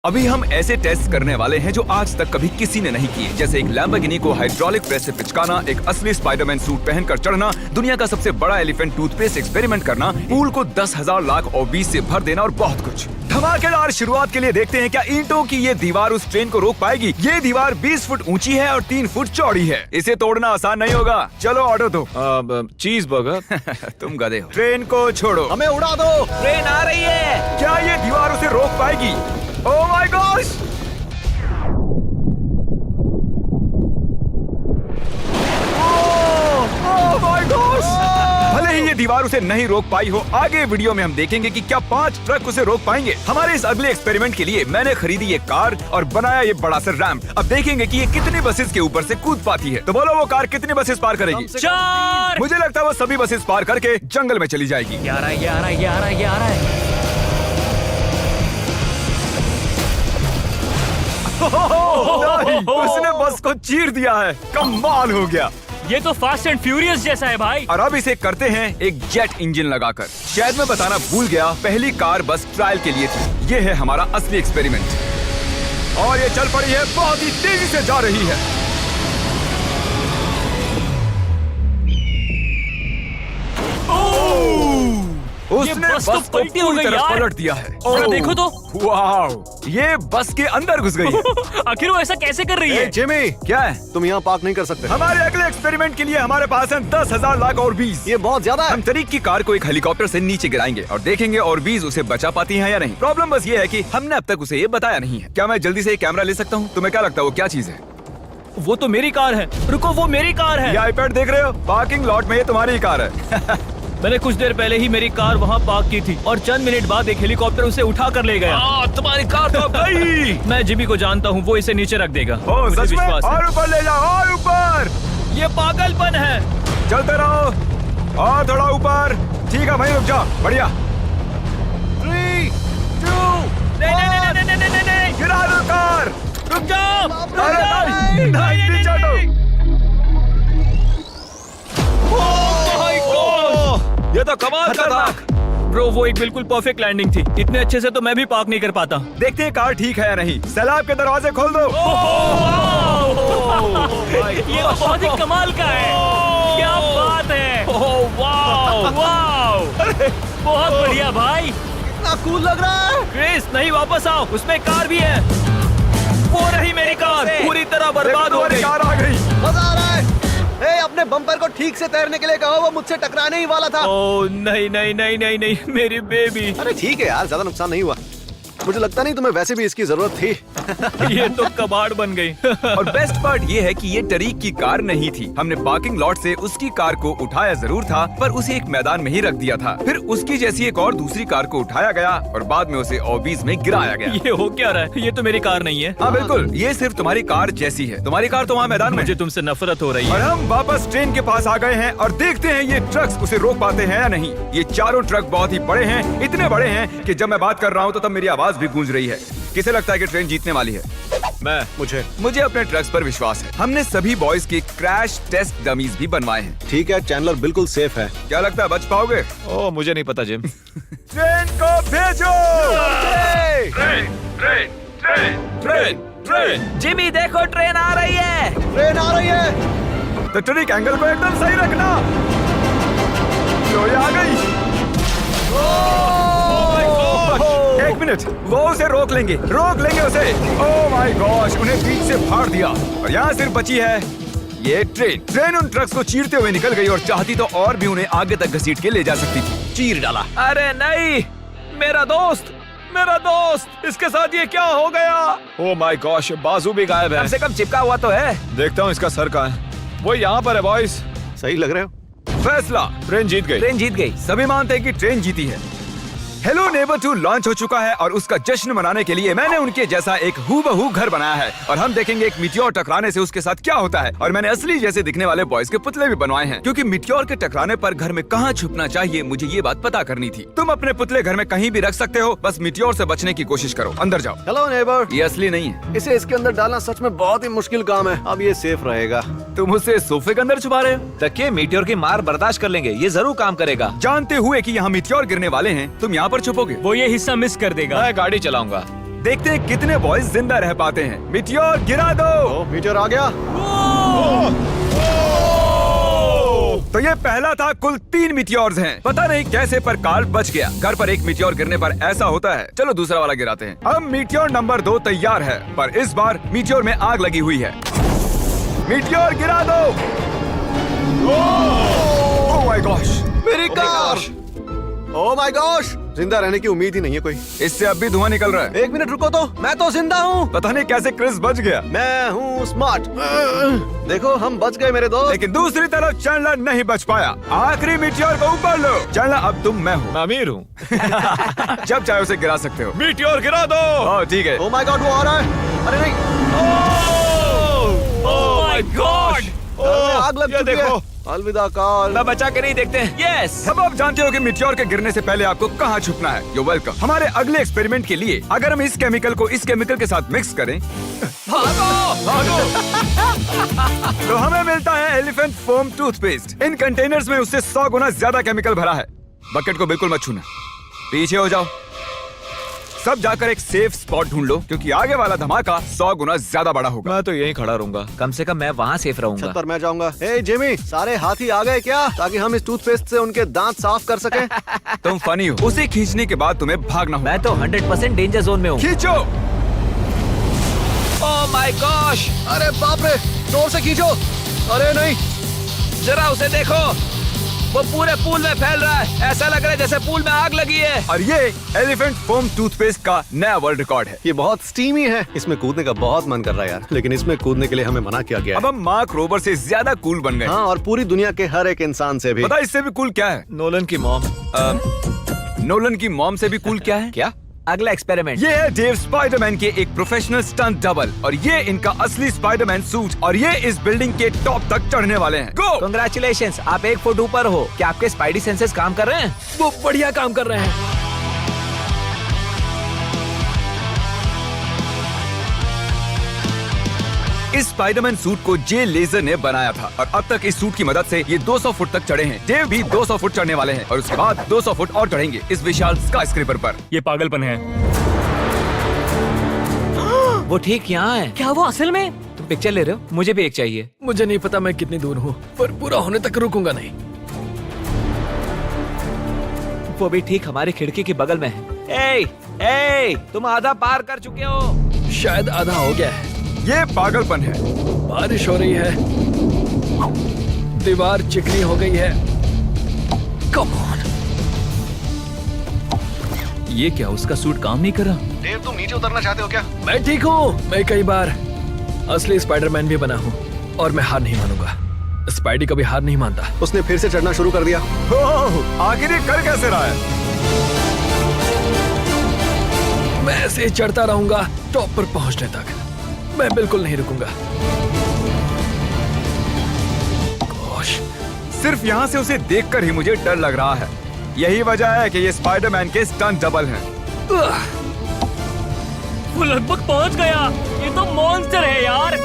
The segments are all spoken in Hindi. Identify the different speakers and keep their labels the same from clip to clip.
Speaker 1: अभी हम ऐसे टेस्ट करने वाले हैं जो आज तक कभी किसी ने नहीं किए, जैसे एक लैम्बोर्गिनी को हाइड्रोलिक प्रेस से पिचकाना, एक असली स्पाइडरमैन सूट पहनकर चढ़ना, दुनिया का सबसे बड़ा एलिफेंट टूथपेस्ट एक्सपेरिमेंट करना, पूल को 10,000 लाख और 20 से भर देना और बहुत कुछ। धमाकेदार शुरुआत के लिए देखते हैं क्या ईंटों की ये दीवार उस ट्रेन को रोक पाएगी। ये दीवार 20 फुट ऊंची है और 3 फुट चौड़ी है। इसे तोड़ना आसान नहीं होगा। चलो ऑर्डर दो।
Speaker 2: चीज बर्गर।
Speaker 1: तुम गधे हो। ट्रेन को छोड़ो,
Speaker 3: हमें उड़ा दो।
Speaker 4: ट्रेन आ रही है।
Speaker 1: क्या ये दीवार उसे रोक पाएगी? ओह my gosh! Oh my gosh! भले ही ये दीवार उसे नहीं रोक पाई हो, आगे वीडियो में हम देखेंगे कि क्या 5 ट्रक उसे रोक पाएंगे। हमारे इस अगले एक्सपेरिमेंट के लिए मैंने खरीदी ये कार और बनाया ये बड़ा सा रैंप। अब देखेंगे कि ये कितनी बसेस के ऊपर से कूद पाती है। तो बोलो वो कार कितनी बसेस पार करेगी?
Speaker 4: 4।
Speaker 1: मुझे लगता है वो सभी बसेस पार करके जंगल में चली जाएगी।
Speaker 4: 11
Speaker 1: नहीं, उसने बस को चीर दिया है। कमाल हो गया।
Speaker 4: ये तो फास्ट एंड फ्यूरियस जैसा है भाई।
Speaker 1: और अब इसे करते हैं एक जेट इंजन लगाकर। शायद मैं बताना भूल गया, पहली कार बस ट्रायल के लिए थी। ये है हमारा असली एक्सपेरिमेंट और ये चल पड़ी है, बहुत ही तेजी से जा रही है। उसने
Speaker 4: बस तो
Speaker 1: बस को
Speaker 4: पलटी हो
Speaker 1: पूरी
Speaker 4: गई
Speaker 1: तरह
Speaker 4: यार।
Speaker 1: पलट दिया है।
Speaker 4: जरा देखो तो।
Speaker 1: वाओ, ये बस के अंदर घुस गई है।
Speaker 4: आखिर वो ऐसा कैसे कर रही है?
Speaker 3: जिमी,
Speaker 1: क्या है?
Speaker 3: तुम यहाँ पार्क नहीं कर सकते।
Speaker 1: हमारे अगले एक्सपेरिमेंट के लिए हमारे पास है 10,000 लाख और 20।
Speaker 3: ये बहुत ज्यादा है।
Speaker 1: हम तरीक की कार को एक हेलीकॉप्टर से नीचे गिराएंगे और देखेंगे और 20 उसे बचा पाती हैं या नहीं। प्रॉब्लम बस ये है कि हमने अब तक उसे ये बताया नहीं है। क्या मैं जल्दी से एक कैमरा ले सकता हूँ? तुम्हें क्या लगता है वो क्या चीज है?
Speaker 4: वो तो मेरी कार है। रुको, वो मेरी कार है।
Speaker 1: ये आईपैड देख रहे हो? पार्किंग लॉट में ये तुम्हारी ही कार है।
Speaker 4: मैंने कुछ देर पहले ही मेरी कार वहाँ पार्क की थी और चंद मिनट बाद एक हेलीकॉप्टर उसे उठा कर ले गया।
Speaker 1: तुम्हारी कार तो गई।
Speaker 4: मैं जिमी को जानता हूँ, वो इसे नीचे रख देगा।
Speaker 1: ओ
Speaker 4: मुझे
Speaker 1: सच में?
Speaker 4: विश्वास है।
Speaker 1: और ऊपर ले जाओ, और ऊपर।
Speaker 4: ये पागलपन है।
Speaker 1: चलते रहो और थोड़ा ऊपर। ठीक है भाई, रुक जाओ। बढ़िया।
Speaker 3: 3, 2,
Speaker 4: नहीं।
Speaker 1: गिरा दो कार।
Speaker 4: रुक जाओ।
Speaker 1: अरे नहीं, पीछे हटो। ये तो कमाल का था।
Speaker 4: ब्रो, वो एक बिल्कुल परफेक्ट लैंडिंग थी। इतने अच्छे से तो मैं भी पार्क नहीं कर पाता।
Speaker 1: देखते हैं कार ठीक है या नहीं। सैलाब के दरवाजे खोल दो।
Speaker 4: ये तो बहुत ही कमाल का है। क्या बात है। वाओ, बहुत बढ़िया भाई।
Speaker 3: इतना कूल लग रहा है।
Speaker 4: क्रिस, नहीं, वापस आओ। उसमें कार भी है। वो रही मेरी कार, पूरी तरह बर्बाद हो गई।
Speaker 1: कार आ गई।
Speaker 3: मजा आ रहा है। अपने बम्पर को ठीक से तैरने के लिए कहो, वो मुझसे टकराने ही वाला था।
Speaker 4: ओह नहीं, मेरी बेबी।
Speaker 3: अरे ठीक है यार, ज्यादा नुकसान नहीं हुआ। मुझे लगता नहीं तुम्हें वैसे भी इसकी जरूरत थी।
Speaker 4: ये तो कबाड़ बन गई।
Speaker 1: और बेस्ट पार्ट ये है कि ये टरीक की कार नहीं थी। हमने पार्किंग लॉट से उसकी कार को उठाया जरूर था, पर उसे एक मैदान में ही रख दिया था। फिर उसकी जैसी एक और दूसरी कार को उठाया गया और बाद में उसे ओबीज में गिराया गया।
Speaker 4: ये हो क्या रहा है? ये तो मेरी कार नहीं है।
Speaker 1: हाँ बिल्कुल, ये सिर्फ तुम्हारी कार जैसी है। तुम्हारी कार तो वहाँ मैदान में।
Speaker 4: मुझे तुमसे नफरत हो रही
Speaker 1: और
Speaker 4: है।
Speaker 1: हम वापस ट्रेन के पास आ गए हैं और देखते हैं ये ट्रक्स उसे रोक पाते हैं या नहीं। ये चारों ट्रक बहुत ही बड़े हैं, इतने बड़े हैं कि जब मैं बात कर रहा हूँ तो तब मेरी आवाज भी गूंज रही है। किसे लगता है कि ट्रेन जीतने वाली है? मुझे अपने ट्रक्स पर विश्वास है। हमने सभी बॉयज के क्रैश टेस्ट डमीज भी बनवाए हैं।
Speaker 3: ठीक है, चैंडलर बिल्कुल सेफ है।
Speaker 1: क्या लगता है बच पाओगे?
Speaker 2: ओह, मुझे नहीं पता जिम।
Speaker 1: ट्रेन को भेजो। ट्रेन।
Speaker 4: जिमी देखो, ट्रेन आ रही है।
Speaker 3: ट्रेन आ रही है।
Speaker 1: तो ट्रिक एंगल को एकदम सही रखना। लो, ये आ गई। एक मिनट, वो उसे रोक लेंगे उसे। ओह माय गॉश, उन्हें बीच से फाड़ दिया और यहाँ सिर्फ बची है ये ट्रेन उन ट्रक्स को चीरते हुए निकल गई और चाहती तो और भी उन्हें आगे तक घसीट के ले जा सकती थी। चीर डाला।
Speaker 4: अरे नहीं, मेरा दोस्त, इसके साथ ये क्या हो गया?
Speaker 2: ओह माय गॉश, बाजू भी गायब है।
Speaker 4: कम से कम चिपका हुआ तो है।
Speaker 2: देखता हूँ इसका सर कहाँ है। वो यहाँ पर है बॉयज।
Speaker 3: सही लग रहे हो।
Speaker 1: फैसला,
Speaker 2: ट्रेन जीत गई।
Speaker 1: सभी मानते हैं कि ट्रेन जीती है। हेलो नेबर 2 लॉन्च हो चुका है और उसका जश्न मनाने के लिए मैंने उनके जैसा एक हूबहू घर बनाया है और हम देखेंगे एक मिट्योर टकराने से उसके साथ क्या होता है। और मैंने असली जैसे दिखने वाले बॉयज के पुतले भी बनवाए हैं, क्योंकि मिट्योर के टकराने पर घर में कहाँ छुपना चाहिए मुझे ये बात पता करनी थी। तुम अपने पुतले घर में कहीं भी रख सकते हो, बस मिट्योर से बचने की कोशिश करो। अंदर जाओ।
Speaker 3: Hello neighbour.
Speaker 1: ये असली नहीं है।
Speaker 3: इसे इसके अंदर डालना सच में बहुत ही मुश्किल काम है। अब ये सेफ रहेगा।
Speaker 1: तुम उसे सोफे के अंदर छुपा रहे हो?
Speaker 2: तकिए मीटियोर की मार बर्दाश्त कर लेंगे, ये जरूर काम करेगा।
Speaker 1: जानते हुए कि यहाँ मिट्योर गिरने वाले हैं, तुम यहाँ पर छुपोगे?
Speaker 4: वो ये हिस्सा मिस कर देगा।
Speaker 2: मैं गाड़ी चलाऊंगा।
Speaker 1: देखते हैं कितने बॉयज जिंदा रह पाते हैं। मीटियोर गिरा दो।
Speaker 3: ओ मीटियोर आ गया।
Speaker 1: तो ये पहला था। कुल 3 मीटियोर्स हैं। पता नहीं कैसे पर कार्ल बच गया। घर पर एक मीटियोर गिरने पर ऐसा होता है। चलो दूसरा वाला गिराते हैं। अब मीटियोर नंबर 2 तैयार है, पर इस बार मीटियोर में आग लगी हुई है। मीटियोर गिरा दो। ओह माय गॉश,
Speaker 3: मेरी कार। ओ माय गॉश, जिंदा रहने की उम्मीद ही नहीं है कोई।
Speaker 1: इससे अब भी धुआं निकल रहा है।
Speaker 3: 1 मिनट रुको तो, मैं तो जिंदा हूँ।
Speaker 1: पता नहीं कैसे क्रिस बच गया।
Speaker 3: मैं हूँ स्मार्ट। देखो हम बच गए मेरे दोस्त।
Speaker 1: लेकिन दूसरी तरफ चैंडलर नहीं बच पाया। आखिरी मीटियोर को ऊपर लो। चैंडलर अब तुम मैं हूँ।
Speaker 2: मैं अमीर हूँ।
Speaker 1: जब चाहे उसे गिरा सकते हो।
Speaker 2: मीटियोर गिरा दो।
Speaker 1: ओह ठीक है।
Speaker 3: ओ माय गॉड, वो आ रहा है। अरे नहीं,
Speaker 4: ओह माय गॉड।
Speaker 3: घर में आग लग
Speaker 2: ये
Speaker 3: चुकी है।
Speaker 2: देखो।
Speaker 3: अलविदा कार्ल।
Speaker 2: मैं बचा के नहीं देखते। यस।
Speaker 1: अब आप जानते हो कि मीटियोर के गिरने से पहले आपको कहाँ छुपना है। You welcome. हमारे अगले एक्सपेरिमेंट के लिए अगर हम इस केमिकल को इस केमिकल के साथ मिक्स करें तो हमें मिलता है एलिफेंट फोम टूथपेस्ट। इन कंटेनर्स में उससे 100 गुना ज्यादा केमिकल भरा है। बकेट को बिल्कुल मत छूना। पीछे हो जाओ। सब जाकर एक सेफ स्पॉट ढूंढ लो, क्योंकि आगे वाला धमाका 100 गुना ज्यादा बड़ा होगा।
Speaker 2: मैं तो यहीं खड़ा रहूंगा। कम से कम मैं वहाँ सेफ रहूंगा।
Speaker 3: छत पर मैं जाऊंगा। ए जिमी, सारे हाथी आ गए क्या, ताकि हम इस टूथपेस्ट से उनके दांत साफ कर सकें?
Speaker 1: तुम फनी हो। उसे खींचने के बाद तुम्हें भागना होगा।
Speaker 2: मैं तो 100% डेंजर जोन में हूँ।
Speaker 1: खींचो।
Speaker 2: ओह माय गॉश,
Speaker 3: अरे बाप रे, जोर से खींचो। अरे नहीं,
Speaker 2: जरा उसे देखो। वो पूरे पूल में फैल रहा है। ऐसा लग रहा है जैसे पूल में आग लगी है।
Speaker 1: और ये एलिफेंट फोम टूथपेस्ट का नया वर्ल्ड रिकॉर्ड है।
Speaker 3: ये बहुत स्टीमी है। इसमें कूदने का बहुत मन कर रहा है यार, लेकिन इसमें कूदने के लिए हमें मना किया गया
Speaker 1: अब
Speaker 3: है।
Speaker 1: हम मार्क रोबर से ज्यादा कूल बन गए।
Speaker 3: हाँ, और पूरी दुनिया के हर एक इंसान से भी।
Speaker 1: पता है इससे भी कूल क्या है?
Speaker 2: नोलन की मॉम।
Speaker 1: नोलन की मॉम से भी कूल क्या है?
Speaker 2: क्या? अगला एक्सपेरिमेंट।
Speaker 1: ये है डेव स्पाइडरमैन के एक प्रोफेशनल स्टंट डबल, और ये इनका असली स्पाइडरमैन सूट, और ये इस बिल्डिंग के टॉप तक चढ़ने वाले हैं। गो!
Speaker 2: कांग्रेचुलेशंस, आप 1 फुट ऊपर हो। क्या आपके स्पाइडी सेंसेस काम कर रहे हैं?
Speaker 4: वो बढ़िया काम कर रहे हैं।
Speaker 1: इस स्पाइडरमैन सूट को जे लेजर ने बनाया था, और अब तक इस सूट की मदद से ये 200 फुट तक चढ़े हैं। डेव भी 200 फुट चढ़ने वाले हैं, और उसके बाद 200 फुट और चढ़ेंगे इस विशाल स्काईस्क्रेपर पर।
Speaker 4: ये पागलपन है।
Speaker 2: वो ठीक यहाँ है।
Speaker 4: क्या वो असल में?
Speaker 2: तुम पिक्चर ले रहे हो? मुझे भी एक चाहिए।
Speaker 5: मुझे नहीं पता मैं कितनी दूर हूँ, पर पूरा होने तक रुकूंगा नहीं।
Speaker 2: वो भी ठीक हमारी खिड़की के बगल में है। ए, तुम आधा पार कर चुके हो।
Speaker 5: शायद आधा हो गया है।
Speaker 1: ये पागलपन है।
Speaker 5: बारिश हो रही है, दीवार चिकनी हो गई है। Come on.
Speaker 4: ये क्या, उसका सूट काम नहीं कर रहा?
Speaker 3: डेव, तुम नीचे उतरना चाहते हो क्या?
Speaker 5: मैं ठीक हूँ। मैं कई बार असली स्पाइडरमैन भी बना हूँ, और मैं हार नहीं मानूंगा। स्पाइडी कभी हार नहीं मानता।
Speaker 3: उसने फिर से चढ़ना शुरू कर दिया।
Speaker 1: ओह, आखिर ये कर कैसे रहा है?
Speaker 5: मैं ऐसे ही चढ़ता रहूंगा टॉप पर पहुंचने तक। मैं बिल्कुल नहीं रुकूंगा। गोश,
Speaker 1: सिर्फ यहाँ से उसे देखकर ही मुझे डर लग रहा है। यही वजह है कि ये स्पाइडरमैन के स्टंट डबल हैं।
Speaker 4: वो लगभग पहुंच गया। ये तो मॉन्स्टर है यार।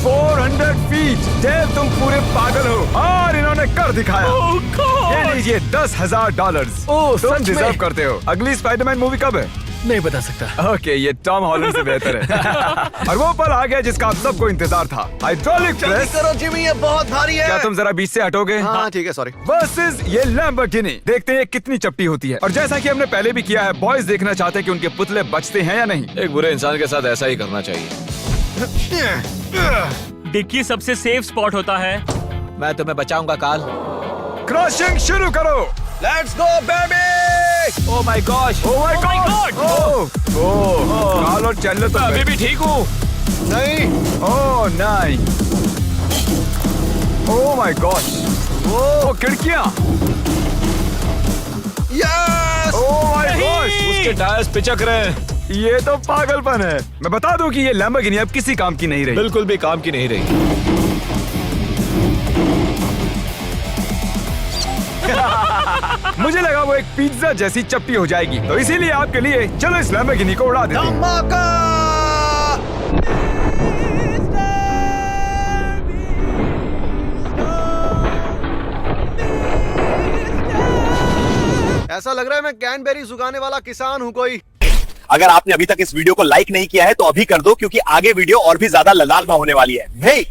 Speaker 1: 400 फीट। डेव, तुम पूरे पागल हो, और इन्होंने कर दिखाया।
Speaker 4: ओह गॉड।
Speaker 1: ये लीजिए $10,000।
Speaker 5: ओह,
Speaker 1: तुम
Speaker 5: सच में?
Speaker 1: डिजर्व करते हो। अगली स्पाइडरमैन मूवी कब है?
Speaker 5: नहीं बता सकता।
Speaker 1: ओके, ये टॉम हॉलैंड से बेहतर है। और वो पल आ गया जिसका आप सबको इंतजार था। Hydraulic press.
Speaker 3: करो जिमी, ये बहुत भारी है।
Speaker 1: क्या तुम जरा बीच से हटोगे?
Speaker 3: हाँ ठीक है, सॉरी।
Speaker 1: वर्सेस ये लैम्बोर्गिनी। देखते हैं कितनी चपटी होती है। और जैसा कि हमने पहले भी किया है, बॉयज देखना चाहते हैं कि उनके पुतले बचते हैं या नहीं।
Speaker 2: एक बुरे इंसान के साथ ऐसा ही करना चाहिए।
Speaker 4: डिक्की सबसे सेफ स्पॉट होता है।
Speaker 2: मैं तुम्हें बचाऊंगा काल।
Speaker 1: क्रशिंग शुरू करो।
Speaker 3: Let's go baby.
Speaker 2: Oh my gosh.
Speaker 1: Oh my
Speaker 4: Oh my
Speaker 1: God.
Speaker 4: God!
Speaker 1: Oh, Carl और चैंडलर तो
Speaker 2: अभी भी ठीक हूँ।
Speaker 3: नहीं,
Speaker 1: ओह नहीं। ओह माय गॉश। ओह, खिड़कियां।
Speaker 3: यस।
Speaker 1: Oh my gosh.
Speaker 2: उसके टायर्स पिचक रहे हैं।
Speaker 1: ये तो पागलपन है। मैं बता दूं कि ये लैम्बोर्गिनी अब किसी काम की नहीं रही।
Speaker 2: बिल्कुल भी काम की नहीं रही।
Speaker 1: मुझे लगा वो एक पिज्जा जैसी चपटी हो जाएगी, तो इसीलिए आपके लिए चलो इस लैम्बोर्गिनी को उड़ा देते हैं।
Speaker 3: धमाका। ऐसा लग रहा है मैं कैनबेरी उगाने वाला किसान हूँ कोई।
Speaker 6: अगर आपने अभी तक इस वीडियो को लाइक नहीं किया है तो अभी कर दो, क्योंकि आगे वीडियो और भी ज्यादा ललालमा होने वाली है। हे